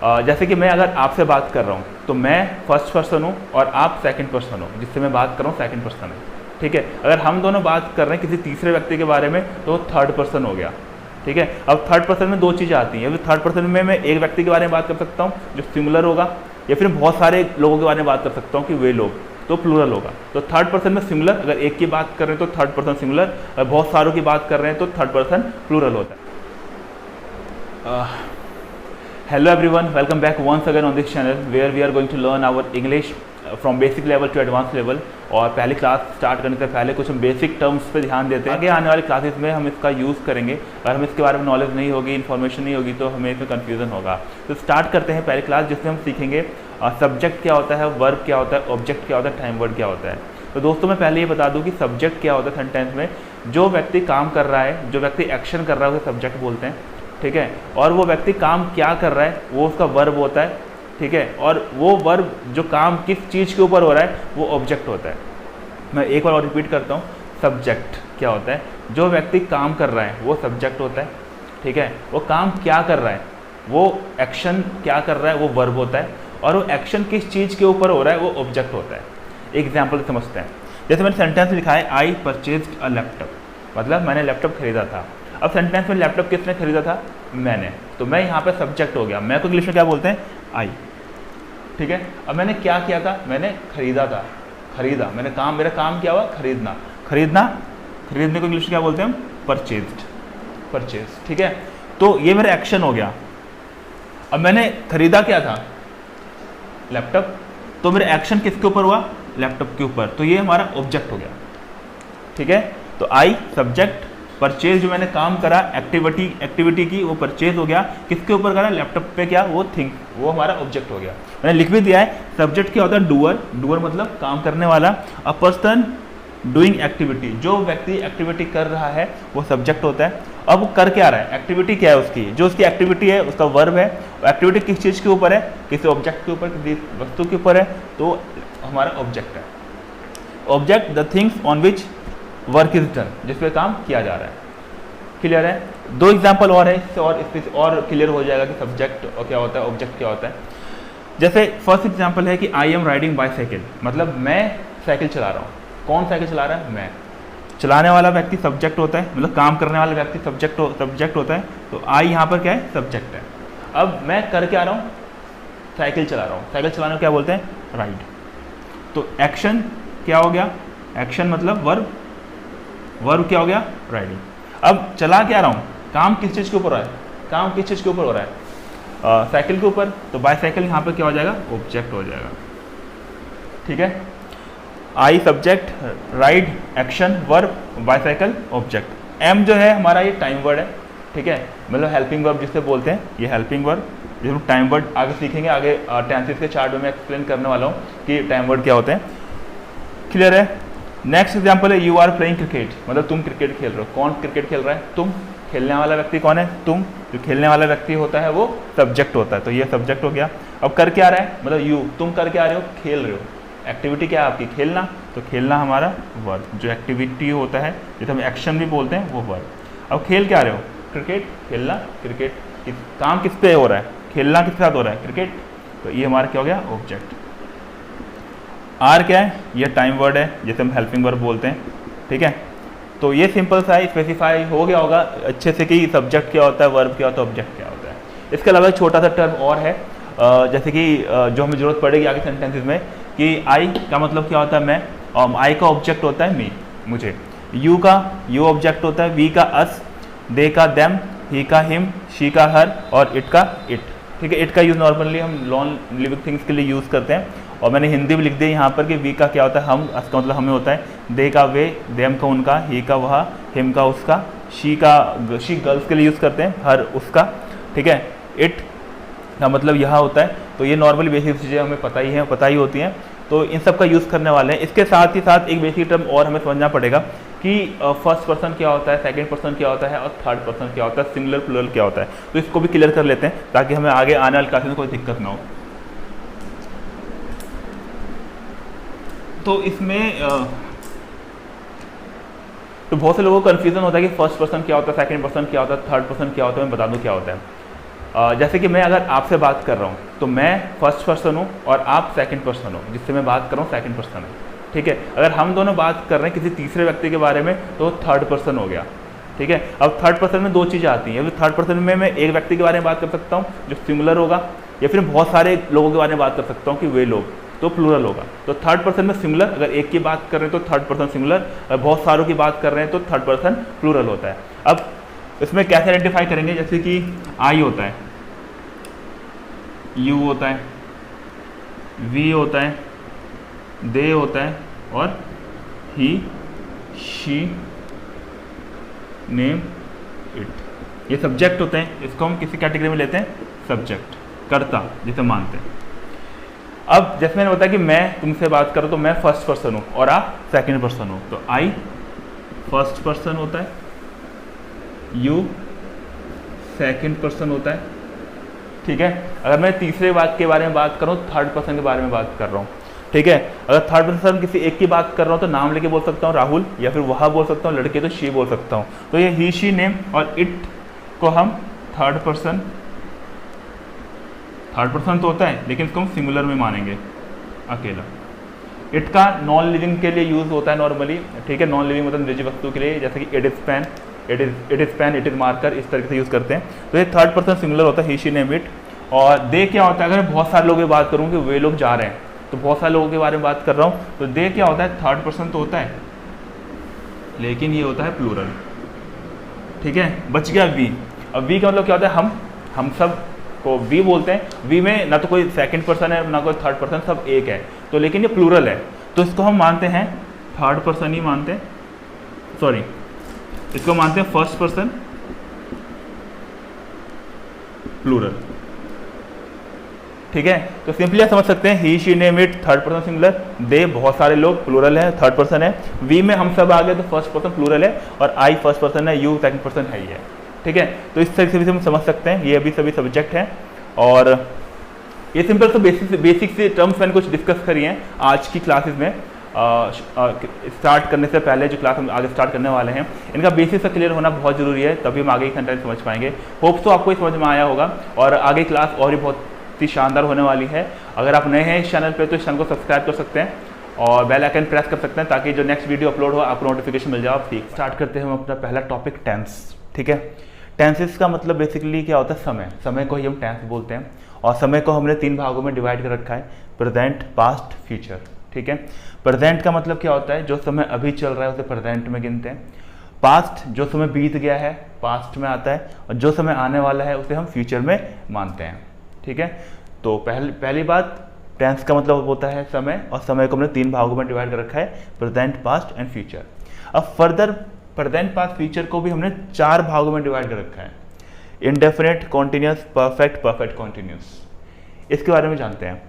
जैसे कि मैं अगर आपसे बात कर रहा हूँ तो मैं फर्स्ट पर्सन हूँ और आप सेकंड पर्सन हो, जिससे मैं बात कर रहा हूँ सेकंड पर्सन है, ठीक है। अगर हम दोनों बात कर रहे हैं किसी तीसरे व्यक्ति के बारे में तो थर्ड पर्सन हो गया, ठीक है। अब थर्ड पर्सन में दो चीज़ें आती हैं। थर्ड पर्सन में मैं एक व्यक्ति के बारे में बात कर सकता हूँ जो सिंगुलर होगा, या फिर बहुत सारे लोगों के बारे में बात कर सकता हूँ कि वे लोग, तो प्लूरल होगा। तो थर्ड पर्सन में सिंगुलर, अगर एक की बात कर रहे हैं तो थर्ड पर्सन सिंगुलर, अगर बहुत सारों की बात कर रहे हैं तो थर्ड पर्सन प्लूरल होता है। Hello everyone, welcome back once again on this channel where we are going to learn our English from basic level to advanced level। और पहली क्लास स्टार्ट करने से पहले कुछ हम बेसिक टर्म्स पे ध्यान देते हैं। आगे आने वाली क्लासेस में हम इसका यूज़ करेंगे। अगर हमें इसके बारे में नॉलेज नहीं होगी, इन्फॉर्मेशन नहीं होगी तो हमें इसमें कन्फ्यूजन होगा। तो स्टार्ट करते हैं पहली क्लास, जिसमें हम सीखेंगे सब्जेक्ट क्या होता है, वर्ब क्या होता है, ऑब्जेक्ट क्या होता है, टाइम वर्ड क्या होता है। तो दोस्तों मैं पहले ये बता दूँ कि सब्जेक्ट क्या होता है सेंटेंस में। जो व्यक्ति काम कर रहा है, जो व्यक्ति एक्शन कर रहा है उसे सब्जेक्ट बोलते हैं, ठीक है। और वो व्यक्ति काम क्या कर रहा है वो उसका वर्ब होता है, ठीक है। और वो वर्ब जो काम किस चीज़ के ऊपर हो रहा है वो ऑब्जेक्ट होता है। मैं एक बार और रिपीट करता हूँ, सब्जेक्ट क्या होता है, जो व्यक्ति काम कर रहा है वो सब्जेक्ट होता है, ठीक है। वो काम क्या कर रहा है, वो एक्शन क्या कर रहा है वो वर्ब होता है, और वो एक्शन किस चीज़ के ऊपर हो रहा है वो ऑब्जेक्ट होता है। एग्जाम्पल समझते हैं। जैसे मैंने सेंटेंस लिखा है आई परचेज्ड अ लैपटॉप, मतलब मैंने लैपटॉप खरीदा था। अब सेंटेंस में लैपटॉप किसने खरीदा था, मैंने, तो मैं यहाँ पे सब्जेक्ट हो गया। मैं को इंग्लिश में क्या बोलते हैं, आई, ठीक है। अब मैंने क्या किया था, मैंने खरीदा था, खरीदा, मैंने काम, मेरा काम क्या हुआ, खरीदना, खरीदना, खरीदने को इंग्लिश में क्या बोलते हैं हम, परचेज्ड, परचेज, ठीक है। तो ये मेरा एक्शन हो गया। अब मैंने खरीदा क्या था, लैपटॉप, तो मेरा एक्शन किसके ऊपर हुआ, लैपटॉप के ऊपर, तो ये हमारा ऑब्जेक्ट हो गया, ठीक है। तो आई सब्जेक्ट, परचेज जो मैंने काम करा, एक्टिविटी की, वो परचेज हो गया, किसके ऊपर करा, लैपटॉप पे, क्या, वो थिंग, वो हमारा ऑब्जेक्ट हो गया। मैंने लिख भी दिया है, सब्जेक्ट क्या होता है, डूअर, डूअर मतलब काम करने वाला। अ पर्सन डूइंग एक्टिविटी, जो व्यक्ति एक्टिविटी कर रहा है वो सब्जेक्ट होता है। अब वो कर क्या रहा है, एक्टिविटी क्या है उसकी, जो उसकी एक्टिविटी है उसका वर्ब है। एक्टिविटी किस चीज़ के ऊपर है, किसी ऑब्जेक्ट के ऊपर, किसी वस्तु के ऊपर है, तो हमारा ऑब्जेक्ट है। Object the things on which work is done, जिस पे काम किया जा रहा है। क्लियर है। दो एग्जाम्पल और है, इससे और क्लियर हो जाएगा कि सब्जेक्ट क्या होता है, ऑब्जेक्ट क्या होता है। जैसे फर्स्ट एग्जाम्पल है कि आई एम राइडिंग बाईसाइकिल, मतलब मैं साइकिल चला रहा हूँ। कौन साइकिल चला रहा है, मैं। चलाने वाला व्यक्ति सब्जेक्ट होता है, मतलब काम करने वाला व्यक्ति सब्जेक्ट होता है। तो आई यहाँ पर क्या है, सब्जेक्ट है। अब मैं कर क्या रहा हूँ, साइकिल चला रहा हूँ। साइकिल चलाने को क्या बोलते हैं, राइड। तो एक्शन क्या हो गया, एक्शन मतलब वर्ब, वर्ब क्या हो गया, राइडिंग। अब चला क्या रहा हूँ, काम किस चीज़ के ऊपर हो रहा है, काम किस चीज़ के ऊपर हो रहा है, साइकिल के ऊपर, तो बाईसाइकिल यहाँ पर क्या हो जाएगा, ऑब्जेक्ट हो जाएगा, ठीक है। I subject, ride action, verb, bicycle object. Am जो है हमारा ये टाइम वर्ड है, ठीक है, मतलब हेल्पिंग वर्ब जिससे बोलते हैं, ये हेल्पिंग वर्ब, जिसमें टाइम वर्ड आगे सीखेंगे। आगे टेंसेस के चार्ट में मैं एक्सप्लेन करने वाला हूँ कि टाइम वर्ड क्या होते हैं। क्लियर है। नेक्स्ट एग्जाम्पल है यू आर प्लेइंग क्रिकेट, मतलब तुम क्रिकेट खेल रहे हो। कौन क्रिकेट खेल रहा है, तुम। खेलने वाला व्यक्ति कौन है, तुम। जो खेलने वाला व्यक्ति होता है वो सब्जेक्ट होता है, तो ये सब्जेक्ट हो गया। अब कर क्या रहा है, मतलब यू, तुम कर क्या रहे हो, खेल रहे हो। एक्टिविटी क्या है आपकी, खेलना, तो खेलना हमारा वर्ब, जो एक्टिविटी होता है जिसे हम एक्शन भी बोलते हैं वो वर्ब। अब खेल क्या रहे हो, क्रिकेट, खेलना, क्रिकेट, काम किस पे हो रहा है, खेलना किसके साथ हो रहा है, क्रिकेट, तो ये हमारा क्या हो गया, ऑब्जेक्ट। आर क्या है, ये टाइम वर्ड है जैसे हम हेल्पिंग वर्ब बोलते हैं, ठीक है। तो ये सिंपल सा स्पेसिफाई हो गया होगा अच्छे से कि सब्जेक्ट क्या होता है, वर्ब क्या होता है, ऑब्जेक्ट क्या होता है। इसके अलावा एक छोटा सा टर्म और है, जैसे कि जो हमें जरूरत पड़ेगी आगे सेंटेंसेस में, कि आई का मतलब क्या होता है, मैं, और आई का ऑब्जेक्ट होता है मी, मुझे। यू का यू ऑब्जेक्ट होता है, वी का अस, दे का देम, ही का हिम, शी का हर, और इट का इट, ठीक है। इट का यूज़ नॉर्मली हम नॉन लिविंग थिंग्स के लिए यूज़ करते हैं। और मैंने हिंदी में लिख दिया यहाँ पर कि वी का क्या होता है, हम, अस का मतलब हमें होता है, दे का वे, देम का उनका, ही का वह, हिम का उसका, शी गर्ल्स के लिए यूज़ करते हैं, हर उसका, ठीक है। इट का मतलब यहाँ होता है। तो ये नॉर्मली बेसिक चीज़ें हमें पता ही होती हैं, तो इन सब का यूज़ करने वाले हैं। इसके साथ ही साथ एक बेसिक टर्म और हमें समझना पड़ेगा कि फर्स्ट पर्सन क्या होता है, सेकंड पर्सन क्या होता है, और थर्ड पर्सन क्या होता है, सिंगुलर प्लूरल क्या होता है। तो इसको भी क्लियर कर लेते हैं ताकि हमें आगे आने वाली क्लास में कोई दिक्कत ना हो। तो इसमें तो बहुत से लोगों को कन्फ्यूजन होता है कि फर्स्ट पर्सन क्या होता है, सेकंड पर्सन क्या होता है, थर्ड पर्सन क्या होता है। मैं बता दूं क्या होता है। जैसे कि मैं अगर आपसे बात कर रहा हूँ तो मैं फर्स्ट पर्सन हूँ और आप सेकंड पर्सन हो, जिससे मैं बात कर रहा हूँ सेकंड पर्सन है, ठीक है। अगर हम दोनों बात कर रहे हैं किसी तीसरे व्यक्ति के बारे में तो थर्ड पर्सन हो गया, ठीक है। अब थर्ड पर्सन में दो चीज़ें आती हैं। थर्ड पर्सन में मैं एक व्यक्ति के बारे में बात कर सकता हूँ जो सिंगुलर होगा, या फिर बहुत सारे लोगों के बारे में बात कर सकता हूँ कि वे लोग, तो प्लूरल होगा। तो थर्ड पर्सन में सिंगुलर, अगर एक की बात कर रहे हैं तो थर्ड पर्सन सिंगुलर, अगर बहुत सारों की बात कर रहे हैं तो थर्ड पर्सन प्लूरल होता है। अब इसमें कैसे आइडेंटिफाई करेंगे, जैसे कि आई होता है, यू होता है, वी होता है, दे होता है, और ही, शी, नेम, इट, ये सब्जेक्ट होते हैं। इसको हम किसी कैटेगरी में लेते हैं, सब्जेक्ट, कर्ता जिसे मानते हैं। अब जैसे मैंने बताया कि मैं तुमसे बात करूं तो मैं फर्स्ट पर्सन हूं और आप सेकंड पर्सन हो, तो आई फर्स्ट पर्सन होता है, यू सेकंड पर्सन होता है, ठीक है। अगर मैं तीसरे वाक्य के बारे में बात करूं, थर्ड पर्सन के बारे में बात कर रहा हूं, ठीक है। अगर थर्ड पर्सन किसी एक की बात कर रहा हूं तो नाम लेके बोल सकता हूं राहुल, या फिर वह बोल सकता हूं, लड़के तो शी बोल सकता हूं। तो ये ही, शी, नेम और इट को हम थर्ड पर्सन तो होता है, लेकिन इसको हम सिंगुलर में मानेंगे, अकेला। इट का नॉन लिविंग के लिए यूज होता है नॉर्मली, ठीक है। नॉन लिविंग मतलब निजी वस्तु के लिए, जैसे कि it is pen, it is marker, इस तरीके से यूज करते हैं। तो ये थर्ड पर्सन सिंगुलर होता है, ही, शी, नेम, इट। और दे क्या होता है, अगर मैं बहुत सारे लोगों की बात करूँ कि वे लोग जा रहे हैं, तो बहुत सारे लोगों के बारे में बात कर रहा हूँ, तो दे क्या होता है, थर्ड पर्सन तो होता है, लेकिन ये होता है प्लूरल, ठीक है। बच गया वी। अब वी का मतलब क्या होता है, हम सब को वी बोलते हैं। वी में ना तो कोई सेकंड पर्सन है ना कोई थर्ड पर्सन, सब एक है, तो लेकिन ये प्लूरल है, तो इसको हम मानते हैं थर्ड पर्सन ही मानते हैं, सॉरी इसको मानते हैं फर्स्ट पर्सन प्लूरल, ठीक है। तो सिंपली आप समझ सकते हैं, he, she, name, it third person singular, they बहुत सारे लोग प्लूरल है, थर्ड पर्सन है। वी में हम सब आ गए तो फर्स्ट पर्सन प्लूरल है, और आई फर्स्ट पर्सन है, यू सेकंड पर्सन है ही है, ठीक है। तो इस तरीके से हम समझ सकते हैं, ये अभी सभी सब्जेक्ट हैं। और ये सिंपल से बेसिक से टर्म्स मैंने कुछ डिस्कस करी हैं आज की क्लासेस में। स्टार्ट करने से पहले जो क्लास हम आगे स्टार्ट करने वाले हैं, इनका बेसिक से क्लियर होना बहुत ज़रूरी है, तभी हम आगे की सेंटेंस समझ पाएंगे। होप्स तो आपको समझ में आया होगा, और आगे क्लास और भी बहुत ही शानदार होने वाली है। अगर आप नए हैं इस चैनल पे तो इस चैनल को सब्सक्राइब कर सकते हैं और बेल आइकन प्रेस कर सकते हैं, ताकि जो नेक्स्ट वीडियो अपलोड हो आपको नोटिफिकेशन मिल जाए। आप ठीक स्टार्ट करते हैं हम अपना पहला टॉपिक, टेंस, ठीक है। टेंसेस का मतलब बेसिकली क्या होता है, समय को ही हम टेंस बोलते हैं। और समय को हमने तीन भागों में डिवाइड कर रखा है, प्रेजेंट, पास्ट, फ्यूचर, ठीक है। प्रेजेंट का मतलब क्या होता है, जो समय अभी चल रहा है उसे प्रेजेंट में गिनते हैं। पास्ट जो समय बीत गया है पास्ट में आता है, और जो समय आने वाला है उसे हम फ्यूचर में मानते हैं, ठीक है। तो पहली बात, टेंस का मतलब होता है समय, और समय को हमने तीन भागों में डिवाइड कर रखा है, प्रेजेंट, पास्ट एंड फ्यूचर। अब फर्दर प्रेजेंट, पास्ट, फ्यूचर को भी हमने चार भागों में डिवाइड कर रखा है, indefinite, continuous, perfect, perfect continuous. इसके बारे में जानते हैं।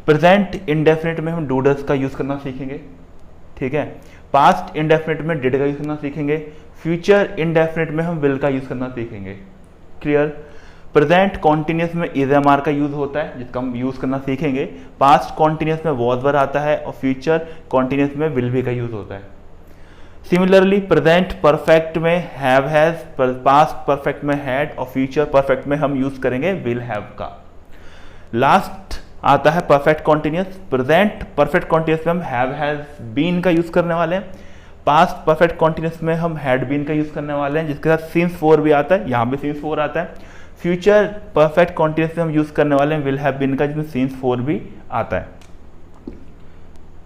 प्रेजेंट इंडेफिनिट में हम डूडस का यूज करना सीखेंगे, ठीक है। पास्ट इंडेफिनिट में डिड का यूज करना सीखेंगे। फ्यूचर इंडेफिनिट में हम विल का यूज करना सीखेंगे, क्लियर। प्रेजेंट कॉन्टिन्यूस में इज एम आर का यूज होता है, जिसका हम यूज करना सीखेंगे। पास्ट कॉन्टिन्यूस में वॉज वर आता है, और फ्यूचर कॉन्टिन्यूस में विल भी का यूज होता है। सिमिलरली प्रेजेंट परफेक्ट में हैव हैज, पास्ट परफेक्ट में हैड, और फ्यूचर परफेक्ट में हम यूज करेंगे विल हैव का। लास्ट आता है perfect continuous. Present perfect continuous में हम हैव हैज बीन का यूज करने वाले हैं। पास्ट परफेक्ट कॉन्टिन्यूस में हम हैड बीन का यूज करने वाले हैं, जिसके साथ सिंस फोर भी आता है, यहाँ भी सिंस फोर आता है। फ्यूचर परफेक्ट कॉन्टिन्यूस में हम यूज करने वाले हैं विल हैव बीन का, जिसमें सिंस फोर भी आता है,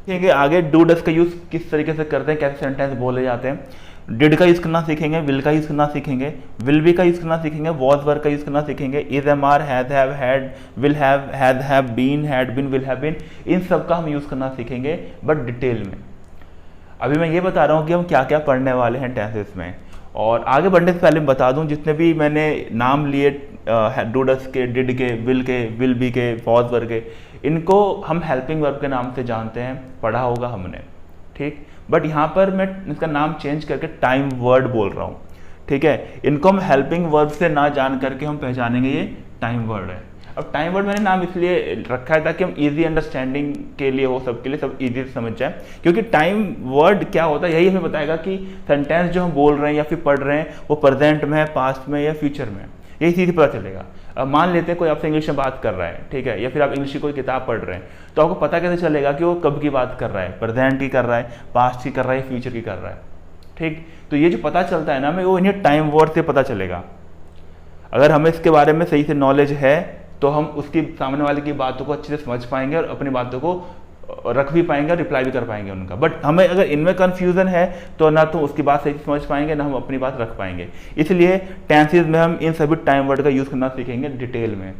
ठीक है। आगे डू डस का यूज किस तरीके से करते हैं, कैसे सेंटेंस बोले जाते हैं। डिड का यूज करना सीखेंगे, विल का यूज करना सीखेंगे, विल बी का यूज करना सीखेंगे, वॉज वर का यूज करना सीखेंगे, is am are, has have, had, will have, had been, had been, will have been, इन सब का हम यूज करना सीखेंगे, बट डिटेल में। अभी मैं ये बता रहा हूँ कि हम क्या क्या पढ़ने वाले हैं टेंसेस में। और आगे बढ़ने से पहले मैं बता दूं, जितने भी मैंने नाम लिए डू डस के, डिड के, विल बी के, वॉज वर के, इनको हम हेल्पिंग वर्ब के नाम से जानते हैं, पढ़ा होगा हमने, ठीक। बट यहाँ पर मैं इसका नाम चेंज करके टाइम वर्ड बोल रहा हूँ, ठीक है। इनको हम हेल्पिंग वर्ब से ना जान करके हम पहचानेंगे ये टाइम वर्ड है। अब टाइम वर्ड मैंने नाम इसलिए रखा है ताकि हम इजी अंडरस्टैंडिंग के लिए हो, सबके लिए सब इजी से समझ जाए। क्योंकि टाइम वर्ड क्या होता है, यही हमें बताएगा कि सेंटेंस जो हम बोल रहे हैं या फिर पढ़ रहे हैं वो प्रेजेंट में है, पास्ट में या फ्यूचर में है। यही चीज़ पता चलेगा। अब मान लेते हैं कोई आपसे इंग्लिश में बात कर रहा है, ठीक है, या फिर आप इंग्लिश की कोई किताब पढ़ रहे हैं, तो आपको पता कैसे चलेगा कि वो कब की बात कर रहा है, प्रेजेंट की कर रहा है, पास्ट की कर रहा है, फ्यूचर की कर रहा है, ठीक। तो ये जो पता चलता है ना हमें, वो इन्हें टाइम वर्ड से पता चलेगा। अगर हमें इसके बारे में सही से नॉलेज है तो हम उसकी सामने वाले की बातों को अच्छे से समझ पाएंगे और अपनी बातों को रख भी पाएंगे और रिप्लाई भी कर पाएंगे उनका। बट हमें अगर इनमें कन्फ्यूजन है तो ना तो उसकी बात सही से समझ पाएंगे, ना हम अपनी बात रख पाएंगे। इसलिए टेंसेज में हम इन सभी टाइम वर्ड का यूज़ करना सीखेंगे डिटेल में।